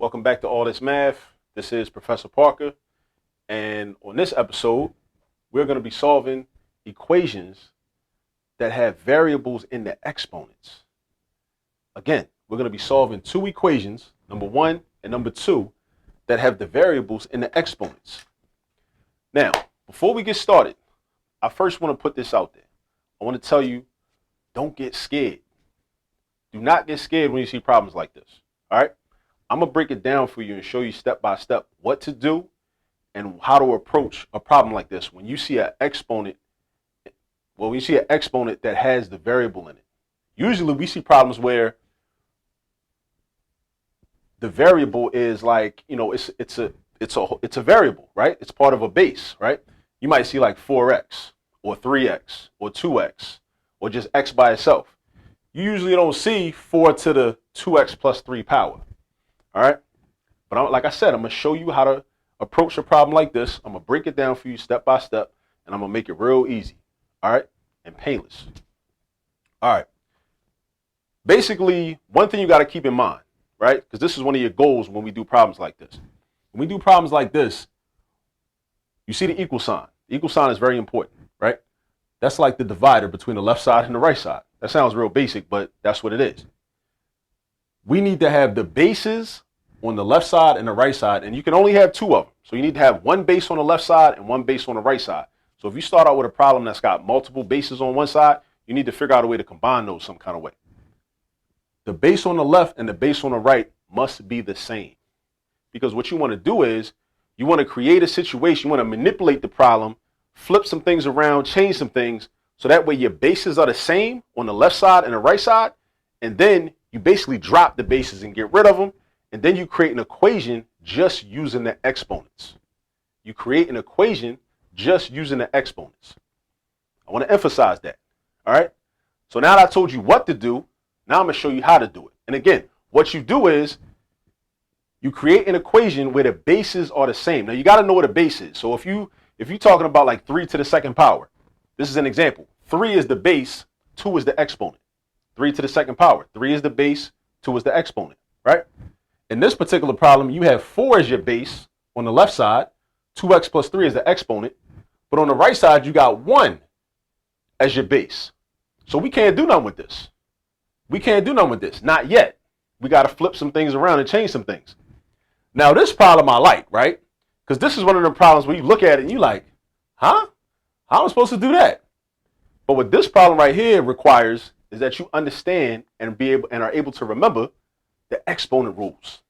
Welcome back to All This Math. This is Professor Parker, and on this episode, we're going to be solving equations that have variables in the exponents. Again, we're going to be solving two equations, number one and number two, that have the variables in the exponents. Now, before we get started, I first want to put this out there. I want to tell you, don't get scared. Do not get scared when you see problems like this. All right? I'm going to break it down for you and show you step by step what to do and how to approach a problem like this when you see an exponent. Well, when you see an exponent that has the variable in it. Usually we see problems where the variable is like, it's a variable, right? It's part of a base, right? You might see like 4x or 3x or 2x or just x by itself. You usually don't see 4 to the 2x plus 3 power. All right. But like I said, I'm going to show you how to approach a problem like this. I'm going to break it down for you step by step, and I'm going to make it real easy. All right. And painless. All right. Basically, one thing you got to keep in mind, right? Because this is one of your goals when we do problems like this. When we do problems like this, you see the equal sign. The equal sign is very important, right? That's like the divider between the left side and the right side. That sounds real basic, but that's what it is. We need to have the bases on the left side and the right side, and you can only have two of them. So you need to have one base on the left side and one base on the right side. So if you start out with a problem that's got multiple bases on one side, you need to figure out a way to combine those some kind of way. The base on the left and the base on the right must be the same. Because what you want to do is you want to create a situation, you want to manipulate the problem, flip some things around, change some things, so that way your bases are the same on the left side and the right side, and then you basically drop the bases and get rid of them, and then you create an equation just using the exponents. You create an equation just using the exponents. I want to emphasize that. All right? So now that I told you what to do, now I'm going to show you how to do it. And again, what you do is you create an equation where the bases are the same. Now you got to know what a base is. So if you're talking about like 3 to the second power, this is an example. 3 is the base, 2 is the exponent. 3 to the second power. 3 is the base, 2 is the exponent, right? In this particular problem, you have 4 as your base on the left side, 2x plus 3 is the exponent, but on the right side, you got 1 as your base. So we can't do nothing with this. We can't do nothing with this, not yet. We got to flip some things around and change some things. Now, this problem I like, right? Because this is one of the problems where you look at it and you like, huh? How am I supposed to do that? But what this problem right here requires is that you understand and are able to remember the exponent rules.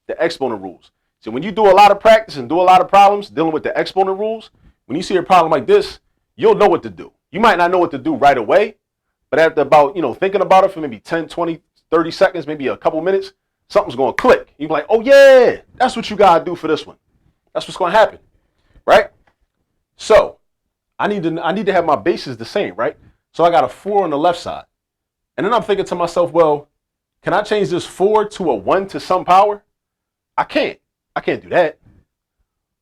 The exponent rules. So when you do a lot of practice and do a lot of problems dealing with the exponent rules, when you see a problem like this, you'll know what to do. You might not know what to do right away, but after about, thinking about it for maybe 10, 20, 30 seconds, maybe a couple minutes, something's going to click. You're like, oh yeah, that's what you got to do for this one. That's what's going to happen, right? So I need to have my bases the same, right? So I got a 4 on the left side. And then I'm thinking to myself, well, can I change this 4 to a 1 to some power? I can't do that.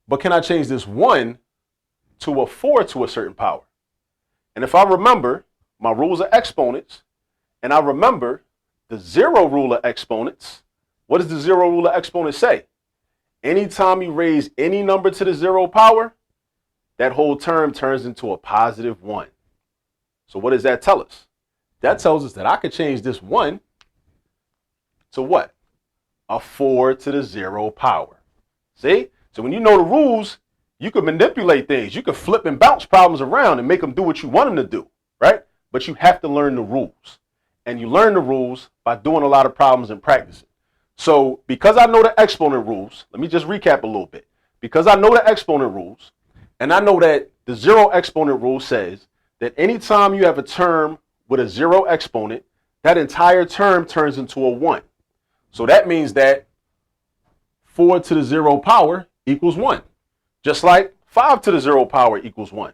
But can I change this 1 to a 4 to a certain power? And if I remember my rules of exponents, and I remember the zero rule of exponents, what does the zero rule of exponents say? Anytime you raise any number to the 0 power, that whole term turns into a positive 1. So what does that tell us? That tells us that I could change this 1 to what? A 4 to the 0 power. See? So when you know the rules, you can manipulate things. You can flip and bounce problems around and make them do what you want them to do, right? But you have to learn the rules. And you learn the rules by doing a lot of problems and practicing. So because I know the exponent rules, let me just recap a little bit. Because I know the exponent rules, and I know that the 0 exponent rule says that anytime you have a term with a 0 exponent, that entire term turns into a 1. So that means that 4 to the 0 power equals 1. Just like 5 to the 0 power equals 1.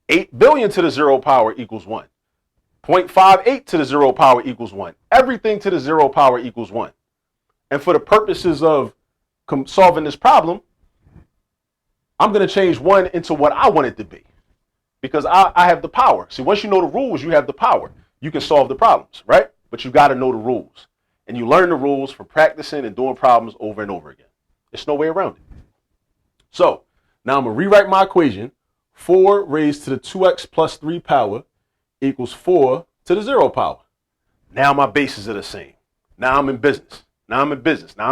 8 billion to the 0 power equals 1. 0.58 to the 0 power equals 1. Everything to the 0 power equals 1. And for the purposes of solving this problem, I'm going to change 1 into what I want it to be. Because I have the power. See, once you know the rules, you have the power. You can solve the problems, right? But you got to know the rules. And you learn the rules from practicing and doing problems over and over again. There's no way around it. So now I'm going to rewrite my equation. 4 raised to the 2x plus 3 power equals 4 to the 0 power. Now my bases are the same. Now I'm in business. Now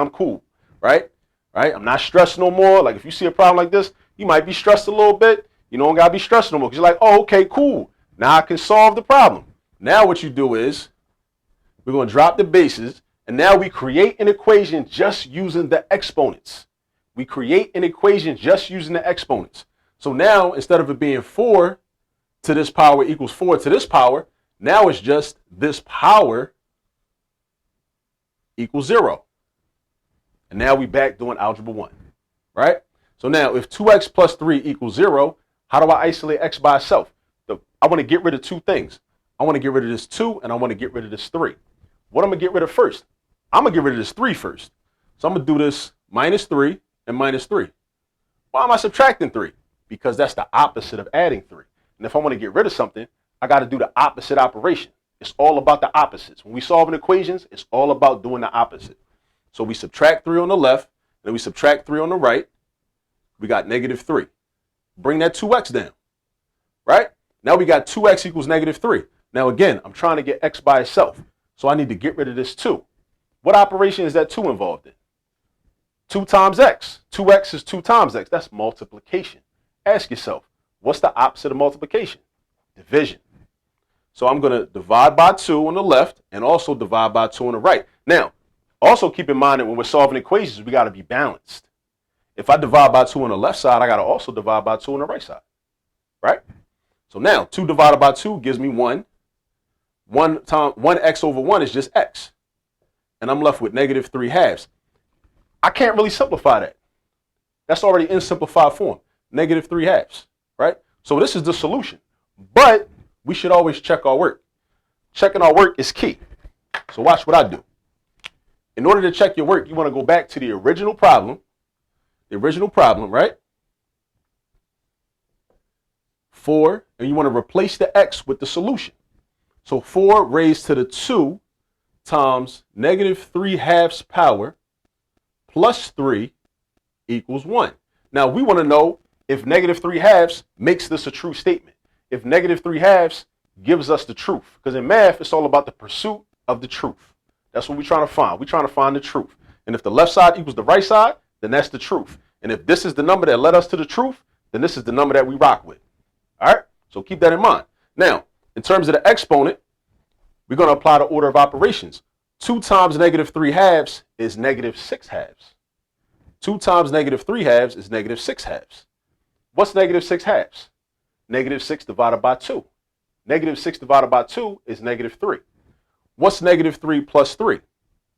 I'm cool, right? Right? I'm not stressed no more. Like if you see a problem like this, you might be stressed a little bit. You don't got to be stressed no more because you're like, oh, okay, cool. Now I can solve the problem. Now what you do is we're going to drop the bases, and now we create an equation just using the exponents. We create an equation just using the exponents. So now instead of it being 4 to this power equals 4 to this power, now it's just this power equals 0. And now we back doing algebra 1, right? So now if 2x plus 3 equals 0, how do I isolate x by itself? I want to get rid of two things. I want to get rid of this 2 and I want to get rid of this 3. What I'm going to get rid of first? I'm going to get rid of this 3 first. So I'm going to do this minus 3 and minus 3. Why am I subtracting 3? Because that's the opposite of adding 3. And if I want to get rid of something, I got to do the opposite operation. It's all about the opposites. When we solving equations, it's all about doing the opposite. So we subtract 3 on the left, then we subtract 3 on the right. We got negative 3. Bring that 2x down, right? Now we got 2x equals negative 3. Now again, I'm trying to get x by itself. So I need to get rid of this 2. What operation is that 2 involved in? 2 times x. 2x is 2 times x. That's multiplication. Ask yourself, what's the opposite of multiplication? Division. So I'm going to divide by 2 on the left and also divide by 2 on the right. Now, also keep in mind that when we're solving equations, we got to be balanced. If I divide by 2 on the left side, I got to also divide by 2 on the right side, right? So now 2 divided by 2 gives me 1. 1x over 1 is just x. And I'm left with negative 3 halves. I can't really simplify that. That's already in simplified form. Negative 3 halves, right? So this is the solution. But we should always check our work. Checking our work is key. So watch what I do. In order to check your work, you want to go back to the original problem. The original problem, right? 4, and you want to replace the x with the solution. So 4 raised to the 2 times negative 3 halves power plus 3 equals 1. Now we want to know if negative 3 halves makes this a true statement. If negative 3 halves gives us the truth. Because in math, it's all about the pursuit of the truth. That's what we're trying to find. We're trying to find the truth. And if the left side equals the right side, then that's the truth. And if this is the number that led us to the truth, then this is the number that we rock with. All right? So keep that in mind. Now, in terms of the exponent, we're going to apply the order of operations. 2 times negative 3 halves is negative 6 halves. 2 times negative 3 halves is negative 6 halves. What's negative 6 halves? Negative 6 divided by 2. Negative 6 divided by 2 is negative 3. What's negative 3 plus 3?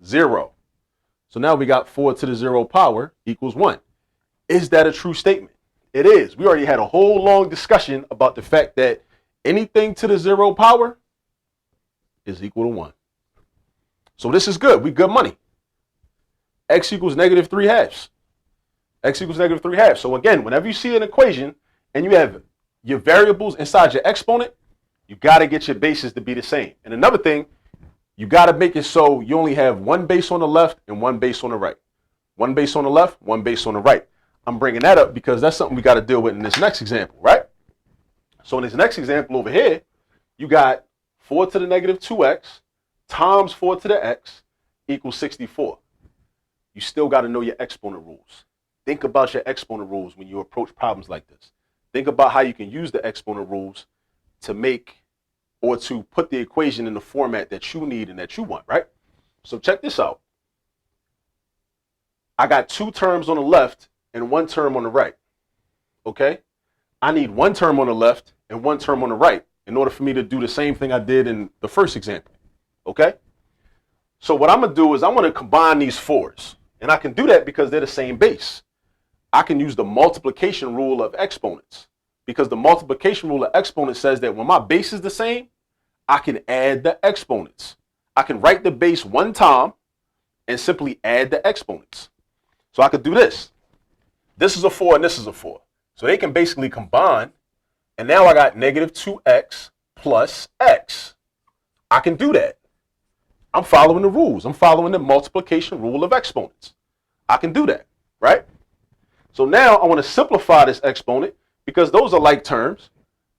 0. So now we got 4 to the 0 power equals 1. Is that a true statement? It is. We already had a whole long discussion about the fact that anything to the 0 power is equal to 1. So this is good. We good money. X equals negative 3 halves. X equals negative 3 halves. So again, whenever you see an equation and you have your variables inside your exponent, you got to get your bases to be the same. And another thing, you got to make it so you only have one base on the left and one base on the right. One base on the left, one base on the right. I'm bringing that up because that's something we got to deal with in this next example, right? So in this next example over here, you got 4 to the negative 2x times 4 to the x equals 64. You still got to know your exponent rules. Think about your exponent rules when you approach problems like this. Think about how you can use the exponent rules to make or to put the equation in the format that you need and that you want, right? So check this out. I got 2 terms on the left and 1 term on the right, okay? I need 1 term on the left and 1 term on the right in order for me to do the same thing I did in the first example, okay? So what I'm going to do is I'm going to combine these 4s, and I can do that because they're the same base. I can use the multiplication rule of exponents because the multiplication rule of exponents says that when my base is the same, I can add the exponents. I can write the base 1 time and simply add the exponents. So I could do this. This is a 4 and this is a 4. So they can basically combine. And now I got negative 2x plus x. I can do that. I'm following the rules. I'm following the multiplication rule of exponents. I can do that, right? So now I want to simplify this exponent because those are like terms.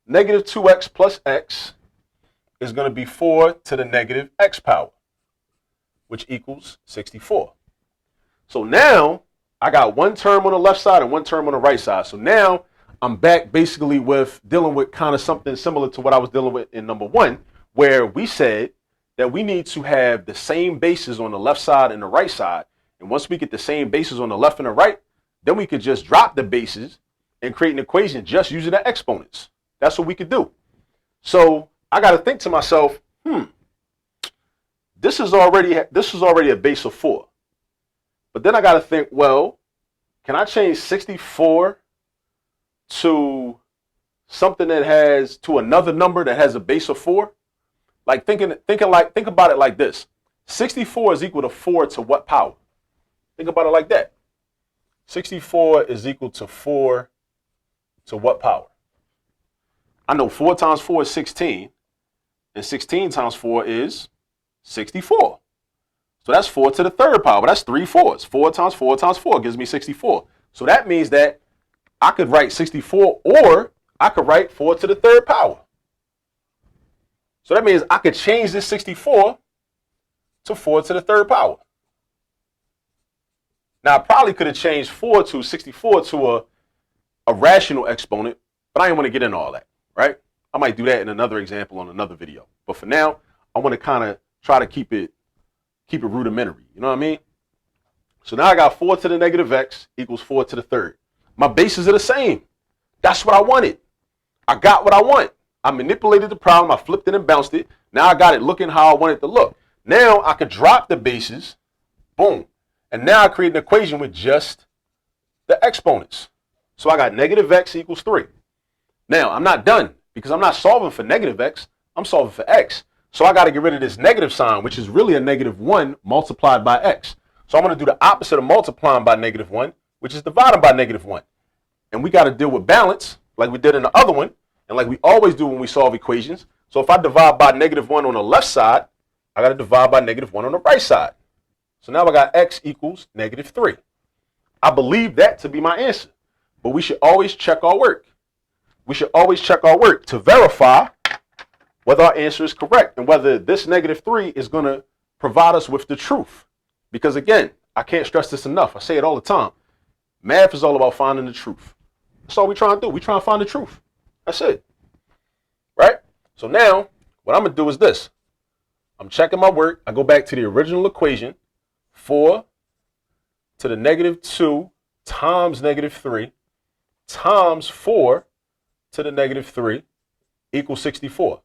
Negative 2x plus x is going to be 4 to the negative x power, which equals 64. So now I got one term on the left side and one term on the right side. So now I'm back basically with dealing with kind of something similar to what I was dealing with in number 1, where we said that we need to have the same bases on the left side and the right side. And once we get the same bases on the left and the right, then we could just drop the bases and create an equation just using the exponents. That's what we could do. So I got to think to myself, this is already a base of 4. But then I got to think, well, can I change 64 to something that has, to another number that has a base of 4? Like think about it like this. 64 is equal to 4 to what power? Think about it like that. 64 is equal to 4 to what power? I know 4 times 4 is 16, and 16 times 4 is 64. So that's 4 to the third power. That's 3 4s. 4 times 4 times 4 gives me 64. So that means that I could write 64, or I could write 4 to the third power. So that means I could change this 64 to 4 to the third power. Now, I probably could have changed 64 to a rational exponent, but I didn't want to get into all that, right? I might do that in another example on another video. But for now, I want to kind of try to keep it rudimentary. You know what I mean? So now I got 4 to the negative x equals 4 to the third. My bases are the same. That's what I wanted. I got what I want. I manipulated the problem. I flipped it and bounced it. Now I got it looking how I want it to look. Now I could drop the bases. Boom. And now I create an equation with just the exponents. So I got negative x equals 3. Now I'm not done because I'm not solving for negative x. I'm solving for x. So I got to get rid of this negative sign, which is really a negative 1 multiplied by x. So I'm going to do the opposite of multiplying by negative 1, which is dividing by negative 1. And we got to deal with balance like we did in the other one, and like we always do when we solve equations. So if I divide by negative 1 on the left side, I got to divide by negative 1 on the right side. So now I got x equals negative 3. I believe that to be my answer. But we should always check our work. We should always check our work to verify whether our answer is correct and whether this negative 3 is going to provide us with the truth. Because again, I can't stress this enough. I say it all the time. Math is all about finding the truth. That's all we're trying to do. We're trying to find the truth. That's it. Right? So now, what I'm going to do is this. I'm checking my work. I go back to the original equation. 4 to the negative 2 times negative 3 times 4 to the negative 3 equals 64.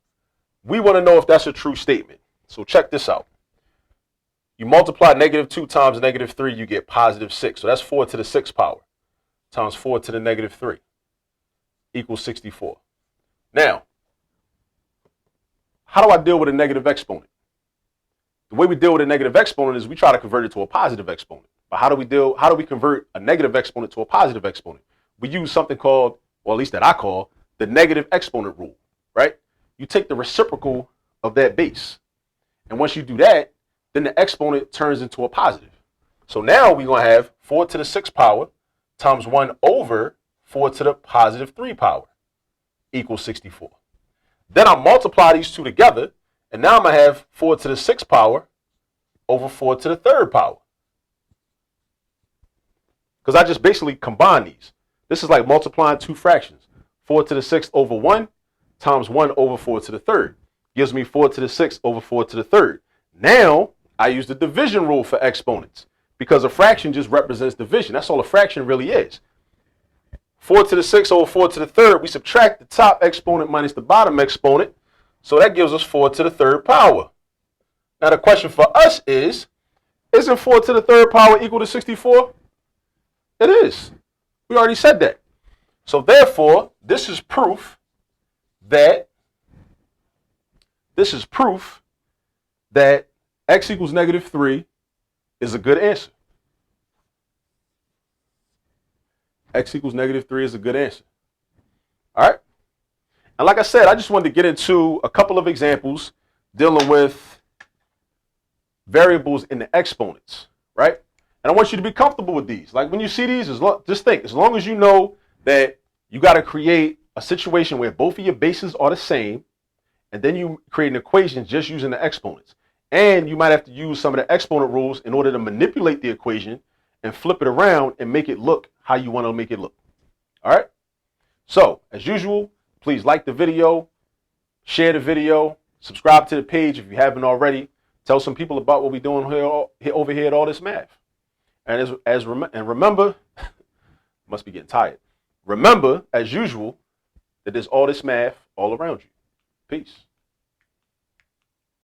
We want to know if that's a true statement. So check this out. You multiply negative 2 times negative 3, you get positive 6. So that's 4 to the 6th power times 4 to the negative 3 equals 64. Now, how do I deal with a negative exponent? The way we deal with a negative exponent is we try to convert it to a positive exponent. But how do we convert a negative exponent to a positive exponent? We use something called, or at least that I call, the negative exponent rule, right? You take the reciprocal of that base. And once you do that, then the exponent turns into a positive. So now we're going to have 4 to the 6th power times 1 over 4 to the positive 3 power equals 64. Then I multiply these two together, and now I'm going to have 4 to the 6th power over 4 to the 3rd power. Because I just basically combine these. This is like multiplying two fractions. 4 to the 6th over 1 times 1 over 4 to the 3rd gives me 4 to the 6th over 4 to the 3rd. Now, I use the division rule for exponents because a fraction just represents division. That's all a fraction really is. 4 to the 6th over 4 to the 3rd, we subtract the top exponent minus the bottom exponent. So that gives us 4 to the 3rd power. Now the question for us is, isn't 4 to the 3rd power equal to 64? It is. We already said that. So therefore, this is proof that x equals negative 3 is a good answer. X equals negative 3 is a good answer. All right. And like I said, I just wanted to get into a couple of examples dealing with variables in the exponents, right? And I want you to be comfortable with these. Like when you see these, just think, as long as you know that you got to create a situation where both of your bases are the same, and then you create an equation just using the exponents. And you might have to use some of the exponent rules in order to manipulate the equation and flip it around and make it look how you want to make it look. All right? So, as usual, please like the video, share the video, subscribe to the page if you haven't already. Tell some people about what we're doing here over here at All This Math. And remember, must be getting tired. Remember, as usual, that there's all this math all around you. Peace.